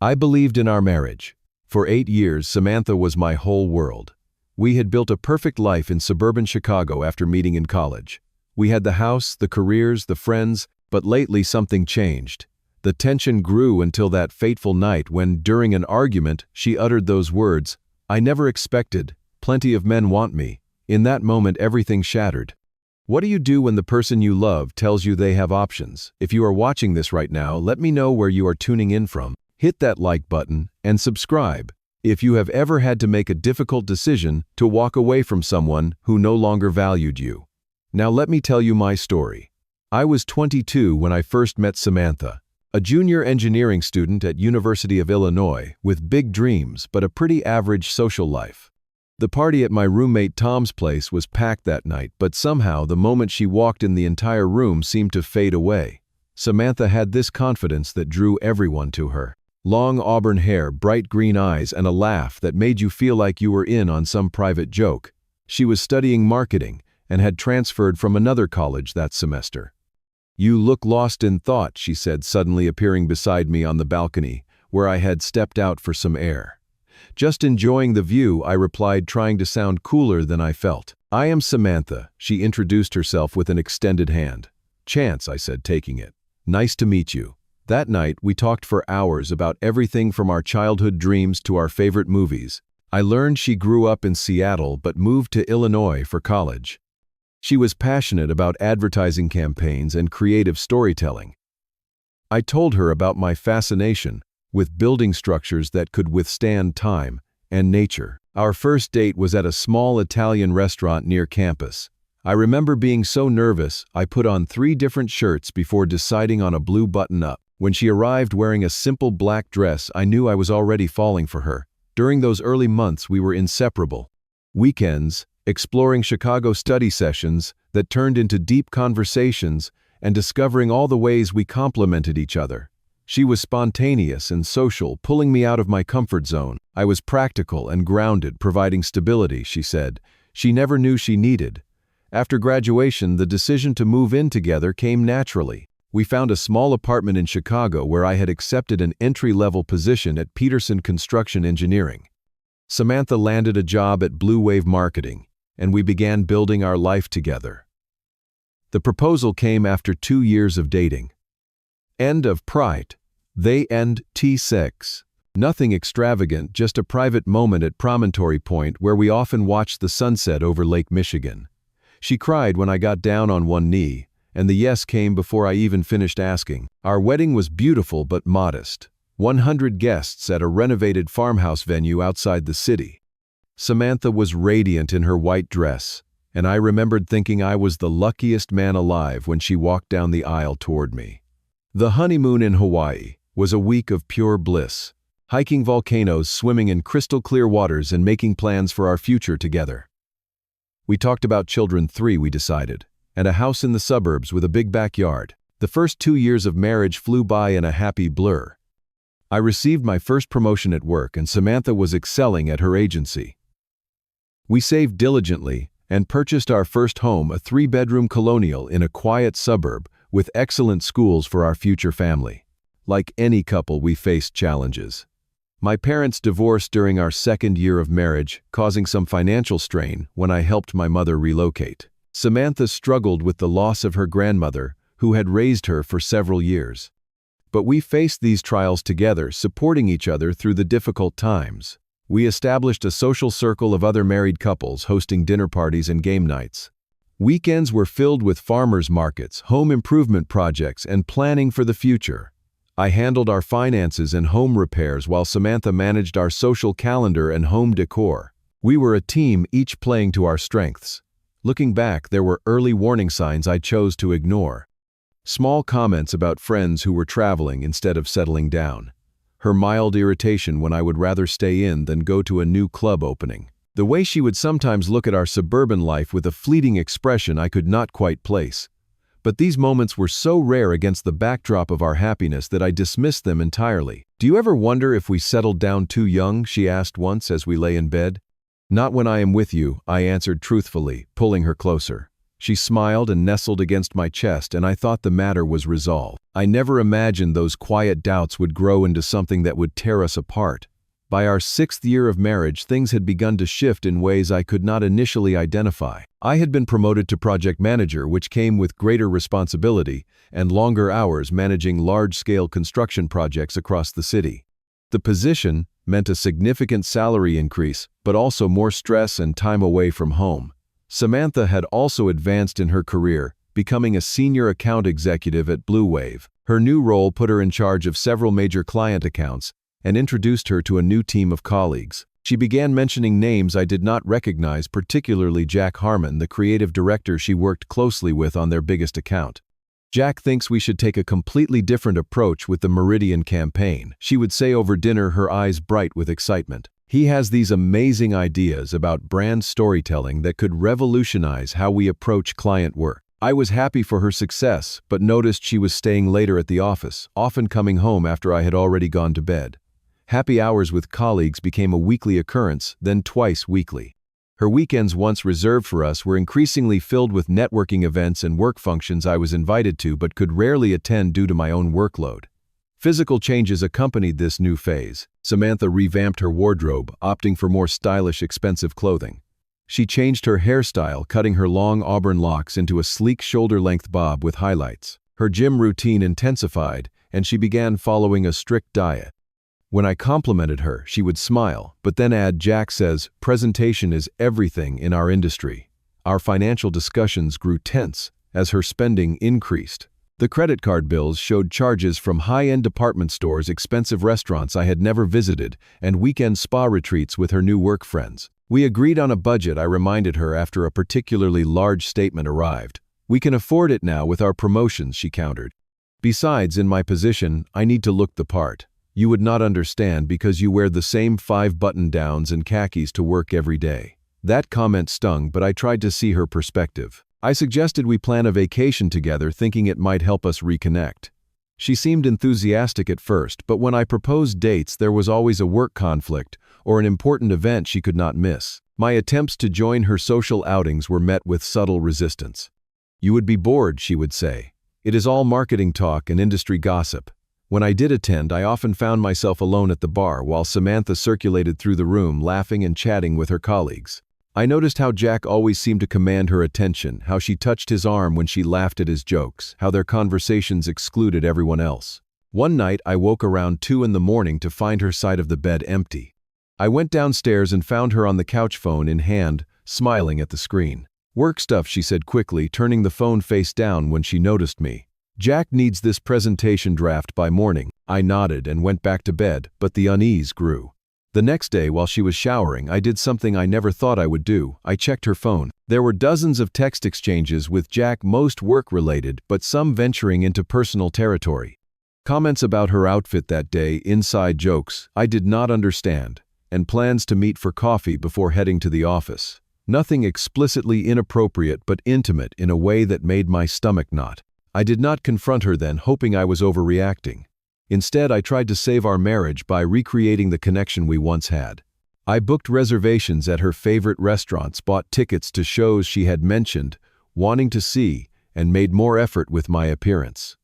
I believed in our marriage. For 8 years, Samantha was my whole world. We had built a perfect life in suburban Chicago after meeting in college. We had the house, the careers, the friends, but lately something changed. The tension grew until that fateful night when, during an argument, she uttered those words, "I never expected. Plenty of men want me." In that moment, everything shattered. What do you do when the person you love tells you they have options? If you are watching this right now, let me know where you are tuning in from. Hit that like button and subscribe. If you have ever had to make a difficult decision to walk away from someone who no longer valued you. Now let me tell you my story. I was 22 when I first met Samantha, a junior engineering student at University of Illinois with big dreams but a pretty average social life. The party at my roommate Tom's place was packed that night, but somehow the moment she walked in, the entire room seemed to fade away. Samantha had this confidence that drew everyone to her. Long auburn hair, bright green eyes, and a laugh that made you feel like you were in on some private joke. She was studying marketing and had transferred from another college that semester. "You look lost in thought," she said, suddenly appearing beside me on the balcony, where I had stepped out for some air. "Just enjoying the view," I replied, trying to sound cooler than I felt. "I am Samantha," she introduced herself with an extended hand. "Chance," I said, taking it. "Nice to meet you." That night, we talked for hours about everything from our childhood dreams to our favorite movies. I learned she grew up in Seattle but moved to Illinois for college. She was passionate about advertising campaigns and creative storytelling. I told her about my fascination with building structures that could withstand time and nature. Our first date was at a small Italian restaurant near campus. I remember being so nervous, I put on 3 different shirts before deciding on a blue button-up. When she arrived wearing a simple black dress, I knew I was already falling for her. During those early months, we were inseparable. Weekends, exploring Chicago study sessions that turned into deep conversations, and discovering all the ways we complemented each other. She was spontaneous and social, pulling me out of my comfort zone. I was practical and grounded, providing stability, she said. She never knew she needed. After graduation, the decision to move in together came naturally. We found a small apartment in Chicago where I had accepted an entry-level position at Peterson Construction Engineering. Samantha landed a job at Blue Wave Marketing, and we began building our life together. The proposal came after 2 years of dating. End of Pride. They end T6. Nothing extravagant, just a private moment at Promontory Point where we often watched the sunset over Lake Michigan. She cried when I got down on one knee, and the yes came before I even finished asking. Our wedding was beautiful but modest. 100 guests at a renovated farmhouse venue outside the city. Samantha was radiant in her white dress, and I remembered thinking I was the luckiest man alive when she walked down the aisle toward me. The honeymoon in Hawaii was a week of pure bliss, hiking volcanoes, swimming in crystal-clear waters, and making plans for our future together. We talked about children, 3 we decided, and a house in the suburbs with a big backyard. The first 2 years of marriage flew by in a happy blur. I received my first promotion at work, and Samantha was excelling at her agency. We saved diligently and purchased our first home, a 3-bedroom colonial in a quiet suburb with excellent schools for our future family. Like any couple, we faced challenges. My parents divorced during our 2nd year of marriage, causing some financial strain when I helped my mother relocate. Samantha struggled with the loss of her grandmother, who had raised her for several years. But we faced these trials together, supporting each other through the difficult times. We established a social circle of other married couples, hosting dinner parties and game nights. Weekends were filled with farmers markets, home improvement projects, and planning for the future. I handled our finances and home repairs while Samantha managed our social calendar and home decor. We were a team, each playing to our strengths. Looking back, there were early warning signs I chose to ignore. Small comments about friends who were traveling instead of settling down. Her mild irritation when I would rather stay in than go to a new club opening. The way she would sometimes look at our suburban life with a fleeting expression I could not quite place. But these moments were so rare against the backdrop of our happiness that I dismissed them entirely. "Do you ever wonder if we settled down too young?" she asked once as we lay in bed. "Not when I am with you," I answered truthfully, pulling her closer. She smiled and nestled against my chest, and I thought the matter was resolved. I never imagined those quiet doubts would grow into something that would tear us apart. By our 6th year of marriage, things had begun to shift in ways I could not initially identify. I had been promoted to project manager, which came with greater responsibility and longer hours managing large-scale construction projects across the city. The position meant a significant salary increase, but also more stress and time away from home. Samantha had also advanced in her career, becoming a senior account executive at Blue Wave. Her new role put her in charge of several major client accounts and introduced her to a new team of colleagues. She began mentioning names I did not recognize, particularly Jack Harmon, the creative director she worked closely with on their biggest account. "Jack thinks we should take a completely different approach with the Meridian campaign," she would say over dinner, her eyes bright with excitement. "He has these amazing ideas about brand storytelling that could revolutionize how we approach client work." I was happy for her success, but noticed she was staying later at the office, often coming home after I had already gone to bed. Happy hours with colleagues became a weekly occurrence, then twice weekly. Her weekends, once reserved for us, were increasingly filled with networking events and work functions I was invited to but could rarely attend due to my own workload. Physical changes accompanied this new phase. Samantha revamped her wardrobe, opting for more stylish, expensive clothing. She changed her hairstyle, cutting her long auburn locks into a sleek shoulder-length bob with highlights. Her gym routine intensified, and she began following a strict diet. When I complimented her, she would smile, but then add, "Jack says presentation is everything in our industry." Our financial discussions grew tense as her spending increased. The credit card bills showed charges from high-end department stores, expensive restaurants I had never visited, and weekend spa retreats with her new work friends. We agreed on a budget, I reminded her after a particularly large statement arrived. "We can afford it now with our promotions," she countered. "Besides, in my position, I need to look the part. You would not understand because you wear the same 5 button-downs and khakis to work every day." That comment stung, but I tried to see her perspective. I suggested we plan a vacation together, thinking it might help us reconnect. She seemed enthusiastic at first, but when I proposed dates, there was always a work conflict or an important event she could not miss. My attempts to join her social outings were met with subtle resistance. "You would be bored," she would say. "It is all marketing talk and industry gossip." When I did attend, I often found myself alone at the bar while Samantha circulated through the room, laughing and chatting with her colleagues. I noticed how Jack always seemed to command her attention, how she touched his arm when she laughed at his jokes, how their conversations excluded everyone else. One night, I woke around 2 in the morning to find her side of the bed empty. I went downstairs and found her on the couch, phone in hand, smiling at the screen. "Work stuff," she said quickly, turning the phone face down when she noticed me. "Jack needs this presentation draft by morning." I nodded and went back to bed, but the unease grew. The next day, while she was showering, I did something I never thought I would do. I checked her phone. There were dozens of text exchanges with Jack, most work-related, but some venturing into personal territory. Comments about her outfit that day, inside jokes I did not understand, and plans to meet for coffee before heading to the office. Nothing explicitly inappropriate, but intimate in a way that made my stomach knot. I did not confront her then, hoping I was overreacting. Instead, I tried to save our marriage by recreating the connection we once had. I booked reservations at her favorite restaurants, bought tickets to shows she had mentioned wanting to see, and made more effort with my appearance.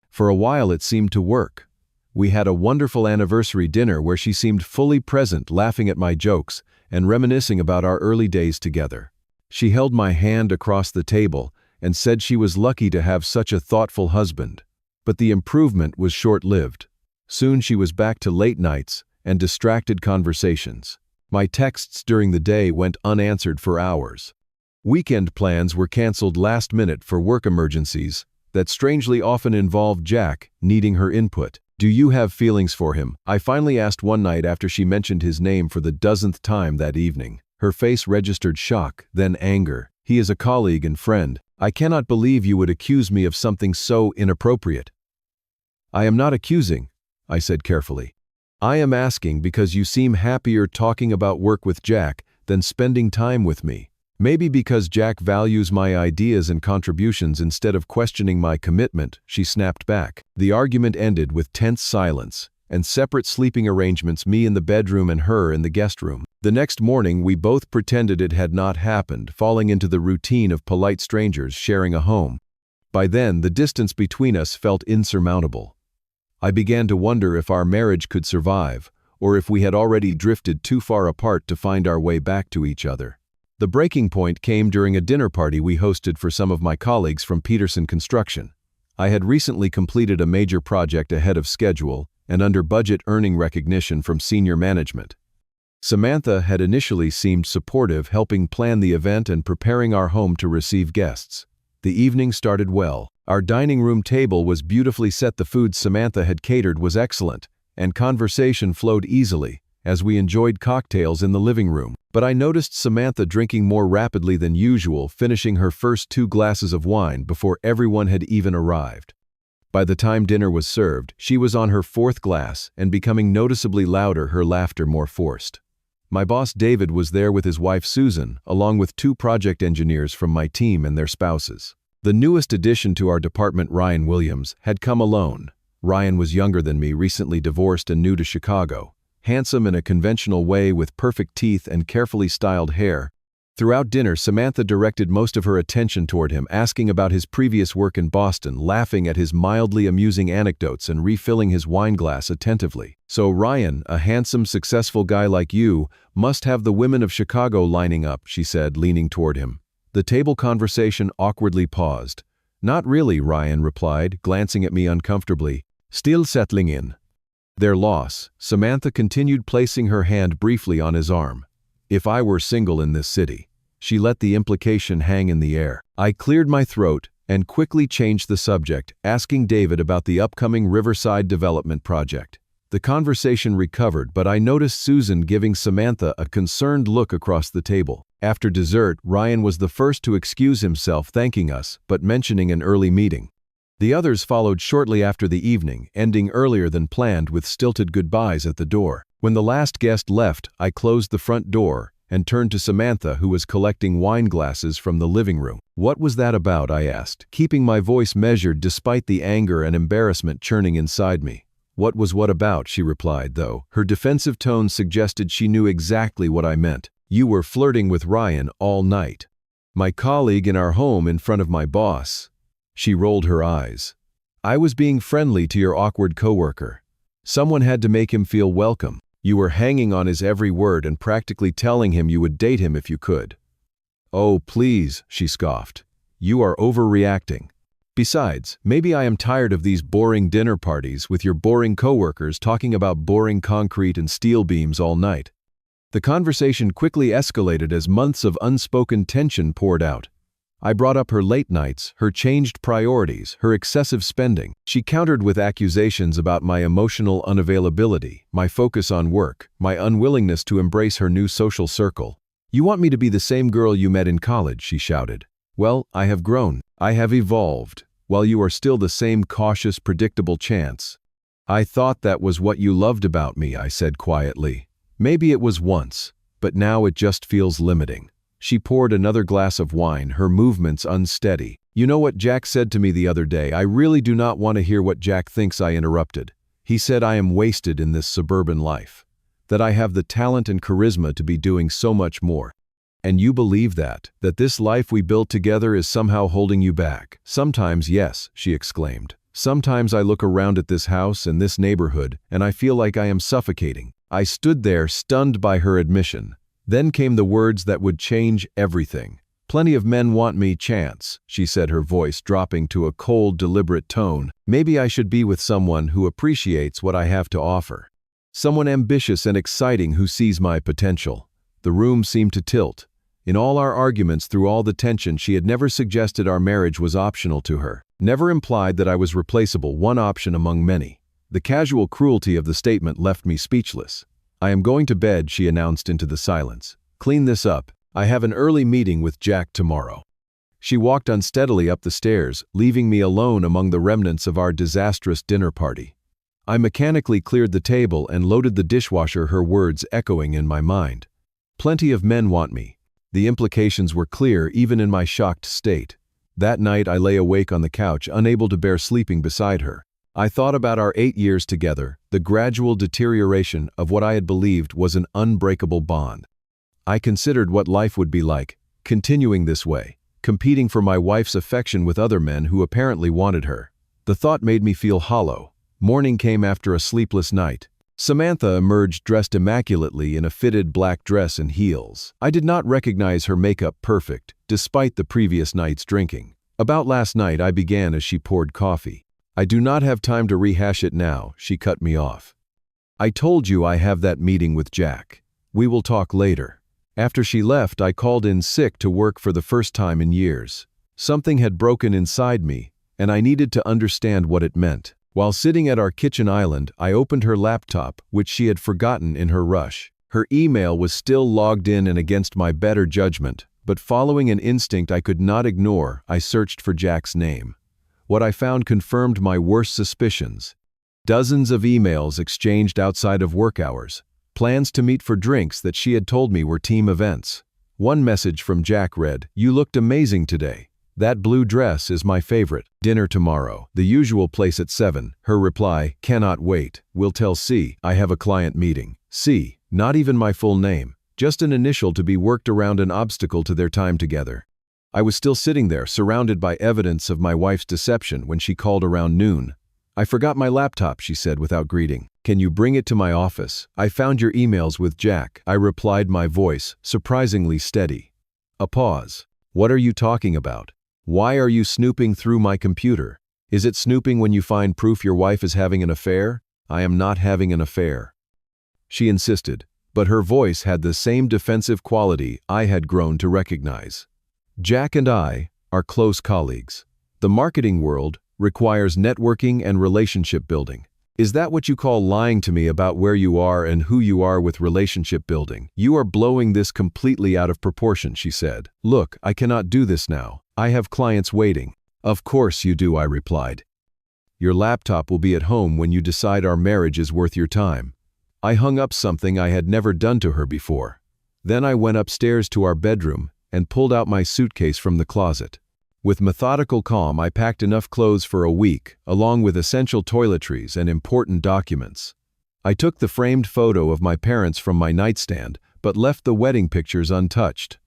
For a while it seemed to work. We had a wonderful anniversary dinner where she seemed fully present, laughing at my jokes and reminiscing about our early days together. She held my hand across the table and said she was lucky to have such a thoughtful husband. But the improvement was short-lived. Soon she was back to late nights and distracted conversations. My texts during the day went unanswered for hours. Weekend plans were canceled last minute for work emergencies that strangely often involved Jack needing her input. "Do you have feelings for him?" I finally asked one night after she mentioned his name for the 10th time that evening. Her face registered shock, then anger. "He is a colleague and friend. I cannot believe you would accuse me of something so inappropriate." "I am not accusing," I said carefully. "I am asking because you seem happier talking about work with Jack than spending time with me. Maybe because Jack values my ideas and contributions instead of questioning my commitment," she snapped back. The argument ended with tense silence, and separate sleeping arrangements, me in the bedroom and her in the guest room. The next morning, we both pretended it had not happened, falling into the routine of polite strangers sharing a home. By then, the distance between us felt insurmountable. I began to wonder if our marriage could survive, or if we had already drifted too far apart to find our way back to each other. The breaking point came during a dinner party we hosted for some of my colleagues from Peterson Construction. I had recently completed a major project ahead of schedule and under budget, earning recognition from senior management. Samantha had initially seemed supportive, helping plan the event and preparing our home to receive guests. The evening started well. Our dining room table was beautifully set, the food Samantha had catered was excellent, and conversation flowed easily as we enjoyed cocktails in the living room. But I noticed Samantha drinking more rapidly than usual, finishing her first 2 glasses of wine before everyone had even arrived. By the time dinner was served, she was on her 4th glass and becoming noticeably louder, her laughter more forced. My boss David was there with his wife Susan, along with 2 project engineers from my team and their spouses. The newest addition to our department, Ryan Williams, had come alone. Ryan was younger than me, recently divorced and new to Chicago. Handsome in a conventional way with perfect teeth and carefully styled hair. Throughout dinner, Samantha directed most of her attention toward him, asking about his previous work in Boston, laughing at his mildly amusing anecdotes and refilling his wine glass attentively. "So Ryan, a handsome, successful guy like you, must have the women of Chicago lining up," she said, leaning toward him. The table conversation awkwardly paused. "Not really," Ryan replied, glancing at me uncomfortably. "Still settling in." Their loss, Samantha continued, placing her hand briefly on his arm. "If I were single in this city." She let the implication hang in the air. I cleared my throat and quickly changed the subject, asking David about the upcoming Riverside development project. The conversation recovered, but I noticed Susan giving Samantha a concerned look across the table. After dessert, Ryan was the first to excuse himself, thanking us, but mentioning an early meeting. The others followed shortly after the evening, ending earlier than planned with stilted goodbyes at the door. When the last guest left, I closed the front door and turned to Samantha, who was collecting wine glasses from the living room. "What was that about?" I asked, keeping my voice measured despite the anger and embarrassment churning inside me. "What was what about?" she replied, though her defensive tone suggested she knew exactly what I meant. "You were flirting with Ryan all night. My colleague in our home in front of my boss." She rolled her eyes. "I was being friendly to your awkward coworker. Someone had to make him feel welcome. You were hanging on his every word and practically telling him you would date him if you could." "Oh, please," she scoffed. "You are overreacting. Besides, maybe I am tired of these boring dinner parties with your boring coworkers talking about boring concrete and steel beams all night." The conversation quickly escalated as months of unspoken tension poured out. I brought up her late nights, her changed priorities, her excessive spending. She countered with accusations about my emotional unavailability, my focus on work, my unwillingness to embrace her new social circle. "You want me to be the same girl you met in college," she shouted. "Well, I have grown. I have evolved, while you are still the same cautious, predictable Chance." "I thought that was what you loved about me," I said quietly. "Maybe it was once, but now it just feels limiting." She poured another glass of wine, her movements unsteady. "You know what Jack said to me the other day?" "I really do not want to hear what Jack thinks," I interrupted. "He said I am wasted in this suburban life, that I have the talent and charisma to be doing so much more." "And you believe that this life we built together is somehow holding you back?" "Sometimes, yes," she exclaimed. "Sometimes I look around at this house and this neighborhood, and I feel like I am suffocating." I stood there, stunned by her admission. Then came the words that would change everything. "Plenty of men want me, Chance," she said, her voice dropping to a cold, deliberate tone. "Maybe I should be with someone who appreciates what I have to offer. Someone ambitious and exciting who sees my potential." The room seemed to tilt. In all our arguments, through all the tension, she had never suggested our marriage was optional to her, never implied that I was replaceable, one option among many. The casual cruelty of the statement left me speechless. "I am going to bed," she announced into the silence. "Clean this up. I have an early meeting with Jack tomorrow." She walked unsteadily up the stairs, leaving me alone among the remnants of our disastrous dinner party. I mechanically cleared the table and loaded the dishwasher, her words echoing in my mind. Plenty of men want me. The implications were clear even in my shocked state. That night I lay awake on the couch, unable to bear sleeping beside her. I thought about our 8 years together, the gradual deterioration of what I had believed was an unbreakable bond. I considered what life would be like, continuing this way, competing for my wife's affection with other men who apparently wanted her. The thought made me feel hollow. Morning came after a sleepless night. Samantha emerged dressed immaculately in a fitted black dress and heels. I did not recognize her makeup perfect, despite the previous night's drinking. About last night, I began as she poured coffee. I do not have time to rehash it now, she cut me off. I told you I have that meeting with Jack. We will talk later. After she left, I called in sick to work for the first time in years. Something had broken inside me, and I needed to understand what it meant. While sitting at our kitchen island, I opened her laptop, which she had forgotten in her rush. Her email was still logged in, and against my better judgment, but following an instinct I could not ignore, I searched for Jack's name. What I found confirmed my worst suspicions. Dozens of emails exchanged outside of work hours, plans to meet for drinks that she had told me were team events. One message from Jack read, "You looked amazing today. That blue dress is my favorite. Dinner tomorrow. The usual place at 7. Her reply, "Cannot wait. Will tell C. I have a client meeting." C. Not even my full name. Just an initial to be worked around an obstacle to their time together. I was still sitting there, surrounded by evidence of my wife's deception when she called around noon. "I forgot my laptop," she said without greeting. "Can you bring it to my office? I found your emails with Jack," I replied, my voice surprisingly steady. A pause. "What are you talking about? Why are you snooping through my computer? Is it snooping when you find proof your wife is having an affair?" "I am not having an affair," she insisted, but her voice had the same defensive quality I had grown to recognize. "Jack and I are close colleagues. The marketing world requires networking and relationship building. Is that what you call lying to me about where you are and who you are with relationship building? You are blowing this completely out of proportion," she said. "Look, I cannot do this now. I have clients waiting." "Of course you do," I replied. "Your laptop will be at home when you decide our marriage is worth your time." I hung up, something I had never done to her before. Then I went upstairs to our bedroom and pulled out my suitcase from the closet. With methodical calm, I packed enough clothes for a week, along with essential toiletries and important documents. I took the framed photo of my parents from my nightstand, but left the wedding pictures untouched.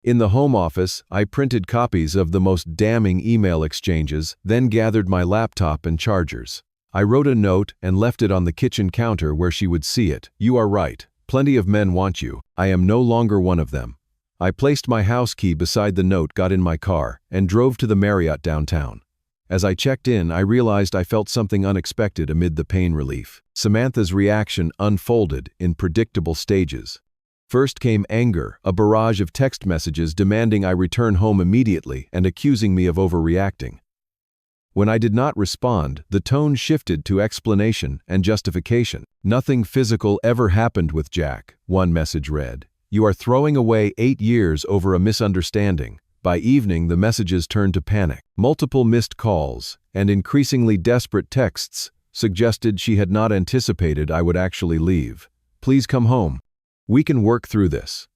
In the home office, I printed copies of the most damning email exchanges, then gathered my laptop and chargers. I wrote a note and left it on the kitchen counter where she would see it. "You are right. Plenty of men want you. I am no longer one of them." I placed my house key beside the note, got in my car, and drove to the Marriott downtown. As I checked in, I realized I felt something unexpected amid the pain relief. Samantha's reaction unfolded in predictable stages. First came anger, a barrage of text messages demanding I return home immediately and accusing me of overreacting. When I did not respond, the tone shifted to explanation and justification. "Nothing physical ever happened with Jack," one message read. "You are throwing away 8 years over a misunderstanding." By evening, the messages turned to panic. Multiple missed calls and increasingly desperate texts suggested she had not anticipated I would actually leave. "Please come home. We can work through this."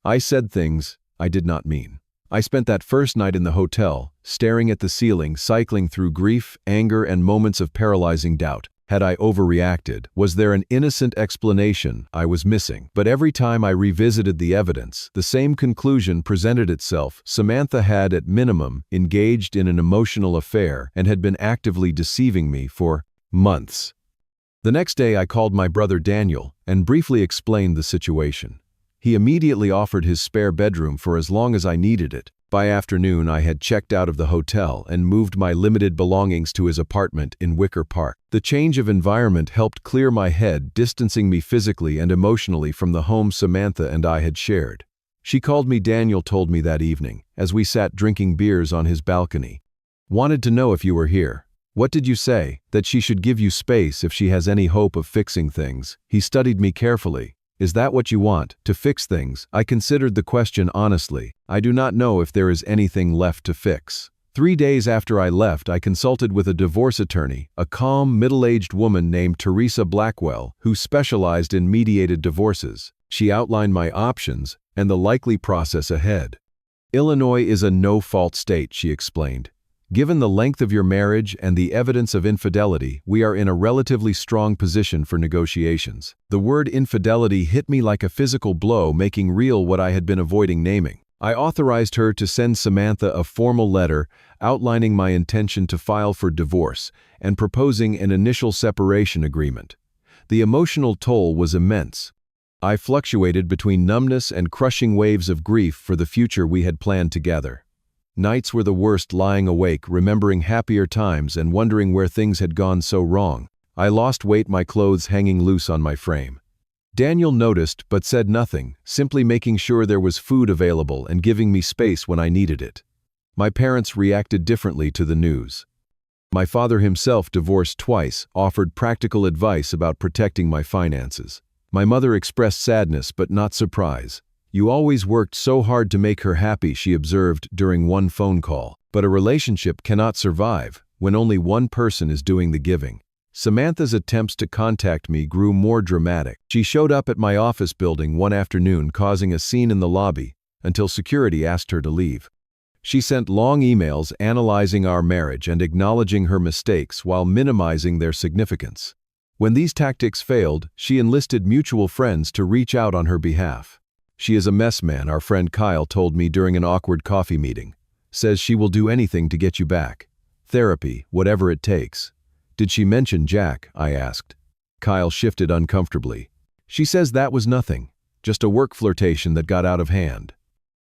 I said things I did not mean. I spent that first night in the hotel, staring at the ceiling, cycling through grief, anger, and moments of paralyzing doubt. Had I overreacted? Was there an innocent explanation I was missing? But every time I revisited the evidence, the same conclusion presented itself. Samantha had, at minimum, engaged in an emotional affair and had been actively deceiving me for months. The next day, I called my brother Daniel and briefly explained the situation. He immediately offered his spare bedroom for as long as I needed it. By afternoon, I had checked out of the hotel and moved my limited belongings to his apartment in Wicker Park. The change of environment helped clear my head, distancing me physically and emotionally from the home Samantha and I had shared. "She called me," Daniel told me that evening, as we sat drinking beers on his balcony. "Wanted to know if you were here." "What did you say?" "That she should give you space if she has any hope of fixing things." He studied me carefully. "Is that what you want, to fix things?" I considered the question honestly. I do not know if there is anything left to fix. 3 days after I left, I consulted with a divorce attorney, a calm, middle-aged woman named Teresa Blackwell, who specialized in mediated divorces. She outlined my options and the likely process ahead. "Illinois is a no-fault state," she explained. Given the length of your marriage and the evidence of infidelity, we are in a relatively strong position for negotiations. The word infidelity hit me like a physical blow, making real what I had been avoiding naming. I authorized her to send Samantha a formal letter outlining my intention to file for divorce and proposing an initial separation agreement. The emotional toll was immense. I fluctuated between numbness and crushing waves of grief for the future we had planned together. Nights were the worst, lying awake, remembering happier times and wondering where things had gone so wrong. I lost weight, my clothes hanging loose on my frame. Daniel noticed but said nothing, simply making sure there was food available and giving me space when I needed it. My parents reacted differently to the news. My father himself, divorced twice, offered practical advice about protecting my finances. My mother expressed sadness but not surprise. "You always worked so hard to make her happy," she observed during one phone call. "But a relationship cannot survive when only one person is doing the giving." Samantha's attempts to contact me grew more dramatic. She showed up at my office building one afternoon, causing a scene in the lobby until security asked her to leave. She sent long emails analyzing our marriage and acknowledging her mistakes while minimizing their significance. When these tactics failed, she enlisted mutual friends to reach out on her behalf. "She is a mess, man," our friend Kyle told me during an awkward coffee meeting. "Says she will do anything to get you back. Therapy, whatever it takes." "Did she mention Jack?" I asked. Kyle shifted uncomfortably. "She says that was nothing, just a work flirtation that got out of hand."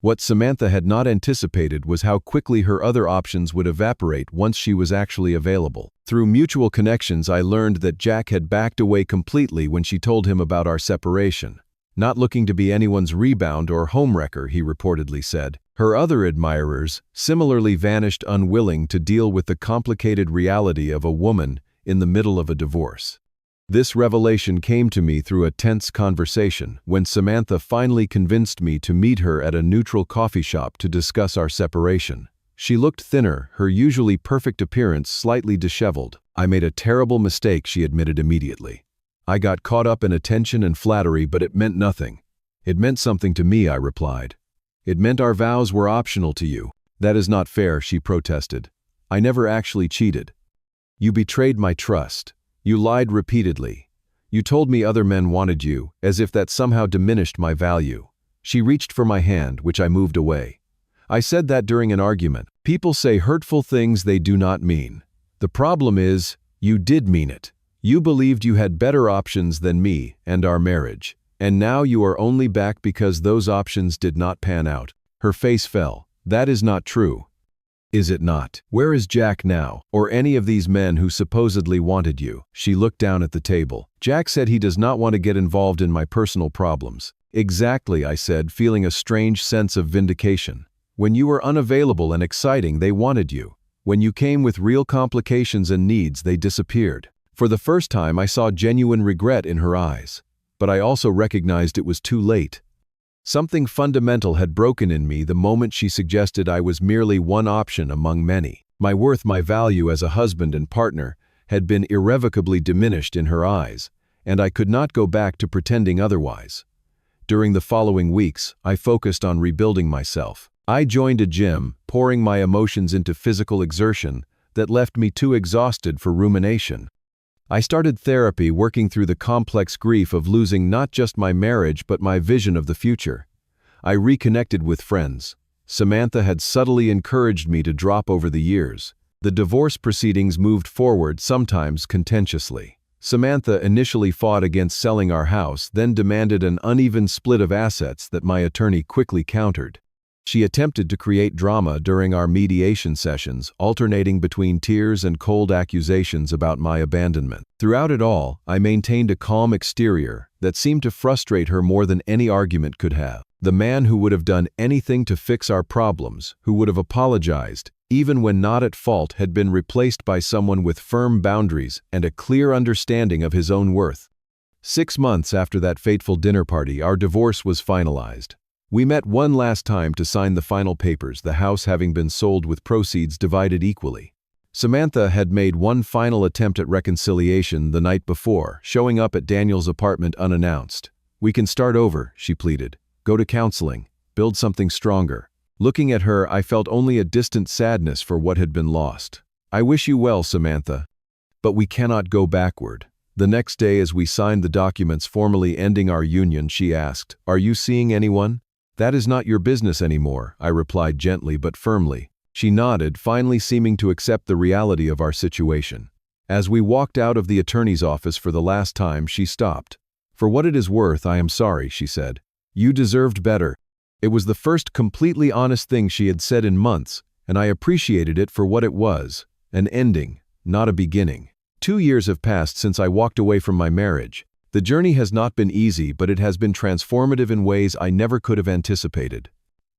What Samantha had not anticipated was how quickly her other options would evaporate once she was actually available. Through mutual connections, I learned that Jack had backed away completely when she told him about our separation. "Not looking to be anyone's rebound or homewrecker," he reportedly said. Her other admirers similarly vanished, unwilling to deal with the complicated reality of a woman in the middle of a divorce. This revelation came to me through a tense conversation when Samantha finally convinced me to meet her at a neutral coffee shop to discuss our separation. She looked thinner, her usually perfect appearance slightly disheveled. "I made a terrible mistake," she admitted immediately. "I got caught up in attention and flattery, but it meant nothing." "It meant something to me," I replied. "It meant our vows were optional to you." "That is not fair," she protested. "I never actually cheated." "You betrayed my trust. You lied repeatedly. You told me other men wanted you, as if that somehow diminished my value." She reached for my hand, which I moved away. "I said that during an argument. People say hurtful things they do not mean. The problem is, you did mean it. You believed you had better options than me and our marriage. And now you are only back because those options did not pan out." Her face fell. "That is not true." "Is it not? Where is Jack now, or any of these men who supposedly wanted you?" She looked down at the table. "Jack said he does not want to get involved in my personal problems." "Exactly," I said, feeling a strange sense of vindication. "When you were unavailable and exciting, they wanted you. When you came with real complications and needs, they disappeared." For the first time, I saw genuine regret in her eyes. But I also recognized it was too late. Something fundamental had broken in me the moment she suggested I was merely one option among many. My worth, my value as a husband and partner, had been irrevocably diminished in her eyes, and I could not go back to pretending otherwise. During the following weeks, I focused on rebuilding myself. I joined a gym, pouring my emotions into physical exertion that left me too exhausted for rumination. I started therapy, working through the complex grief of losing not just my marriage but my vision of the future. I reconnected with friends. Samantha had subtly encouraged me to drop over the years. The divorce proceedings moved forward, sometimes contentiously. Samantha initially fought against selling our house, then demanded an uneven split of assets that my attorney quickly countered. She attempted to create drama during our mediation sessions, alternating between tears and cold accusations about my abandonment. Throughout it all, I maintained a calm exterior that seemed to frustrate her more than any argument could have. The man who would have done anything to fix our problems, who would have apologized, even when not at fault, had been replaced by someone with firm boundaries and a clear understanding of his own worth. 6 months after that fateful dinner party, our divorce was finalized. We met one last time to sign the final papers, the house having been sold with proceeds divided equally. Samantha had made one final attempt at reconciliation the night before, showing up at Daniel's apartment unannounced. "We can start over," she pleaded. "Go to counseling. Build something stronger." Looking at her, I felt only a distant sadness for what had been lost. "I wish you well, Samantha. But we cannot go backward." The next day, as we signed the documents formally ending our union, she asked, "Are you seeing anyone?" "That is not your business anymore," I replied gently but firmly. She nodded, finally seeming to accept the reality of our situation. As we walked out of the attorney's office for the last time, she stopped. "For what it is worth, I am sorry," she said. "You deserved better." It was the first completely honest thing she had said in months, and I appreciated it for what it was, an ending, not a beginning. 2 years have passed since I walked away from my marriage. The journey has not been easy, but it has been transformative in ways I never could have anticipated.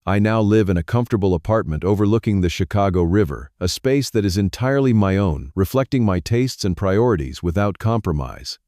I now live in a comfortable apartment overlooking the Chicago River, a space that is entirely my own, reflecting my tastes and priorities without compromise.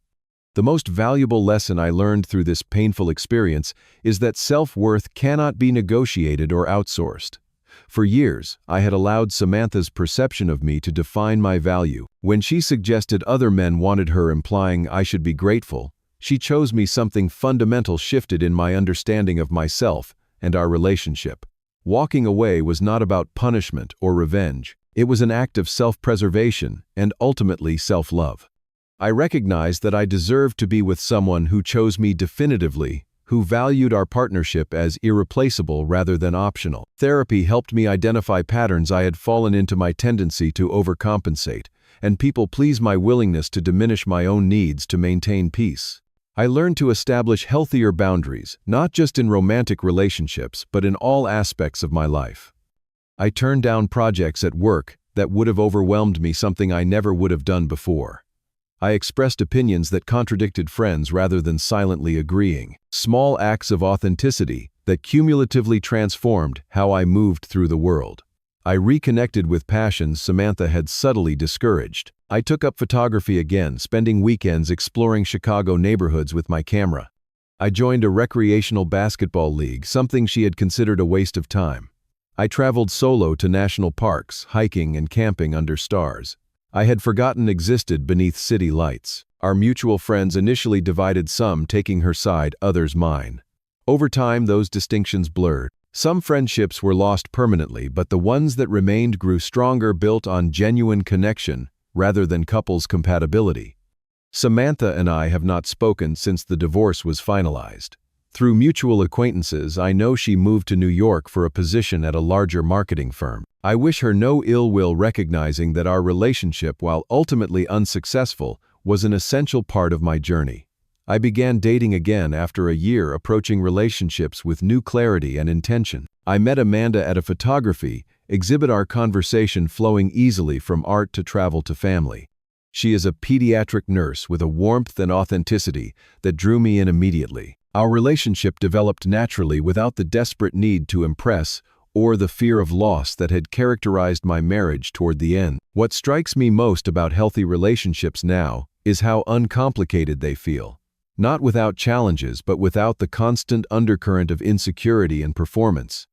The most valuable lesson I learned through this painful experience is that self-worth cannot be negotiated or outsourced. For years, I had allowed Samantha's perception of me to define my value. When she suggested other men wanted her, implying I should be grateful, she chose me. Something fundamental shifted in my understanding of myself and our relationship. Walking away was not about punishment or revenge. It was an act of self-preservation and ultimately self-love. I recognized that I deserved to be with someone who chose me definitively, who valued our partnership as irreplaceable rather than optional. Therapy helped me identify patterns I had fallen into: my tendency to overcompensate and people please, my willingness to diminish my own needs to maintain peace. I learned to establish healthier boundaries, not just in romantic relationships, but in all aspects of my life. I turned down projects at work that would have overwhelmed me, something I never would have done before. I expressed opinions that contradicted friends rather than silently agreeing. Small acts of authenticity that cumulatively transformed how I moved through the world. I reconnected with passions Samantha had subtly discouraged. I took up photography again, spending weekends exploring Chicago neighborhoods with my camera. I joined a recreational basketball league, something she had considered a waste of time. I traveled solo to national parks, hiking and camping under stars I had forgotten existed beneath city lights. Our mutual friends initially divided, some taking her side, others mine. Over time, those distinctions blurred. Some friendships were lost permanently, but the ones that remained grew stronger, built on genuine connection rather than couples compatibility. Samantha and I have not spoken since the divorce was finalized. Through mutual acquaintances, I know she moved to New York for a position at a larger marketing firm. I wish her no ill will, recognizing that our relationship, while ultimately unsuccessful, was an essential part of my journey. I began dating again after a year, approaching relationships with new clarity and intention. I met Amanda at a photography exhibit, our conversation flowing easily from art to travel to family. She is a pediatric nurse with a warmth and authenticity that drew me in immediately. Our relationship developed naturally without the desperate need to impress or the fear of loss that had characterized my marriage toward the end. What strikes me most about healthy relationships now is how uncomplicated they feel. Not without challenges, but without the constant undercurrent of insecurity and performance.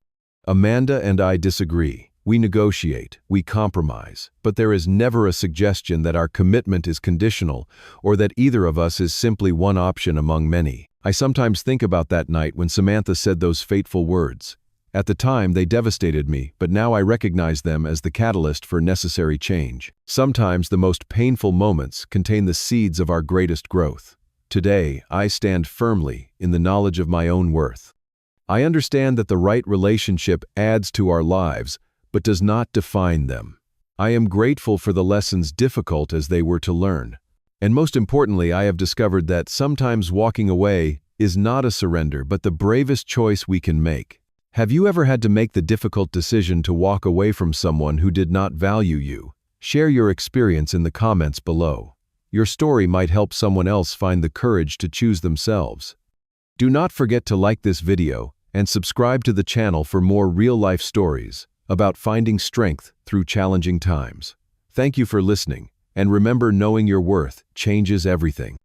Amanda and I disagree. We negotiate, we compromise, but there is never a suggestion that our commitment is conditional or that either of us is simply one option among many. I sometimes think about that night when Samantha said those fateful words. At the time, they devastated me, but now I recognize them as the catalyst for necessary change. Sometimes the most painful moments contain the seeds of our greatest growth. Today, I stand firmly in the knowledge of my own worth. I understand that the right relationship adds to our lives, but does not define them. I am grateful for the lessons, difficult as they were to learn. And most importantly, I have discovered that sometimes walking away is not a surrender, but the bravest choice we can make. Have you ever had to make the difficult decision to walk away from someone who did not value you? Share your experience in the comments below. Your story might help someone else find the courage to choose themselves. Do not forget to like this video and subscribe to the channel for more real-life stories about finding strength through challenging times. Thank you for listening, and remember, knowing your worth changes everything.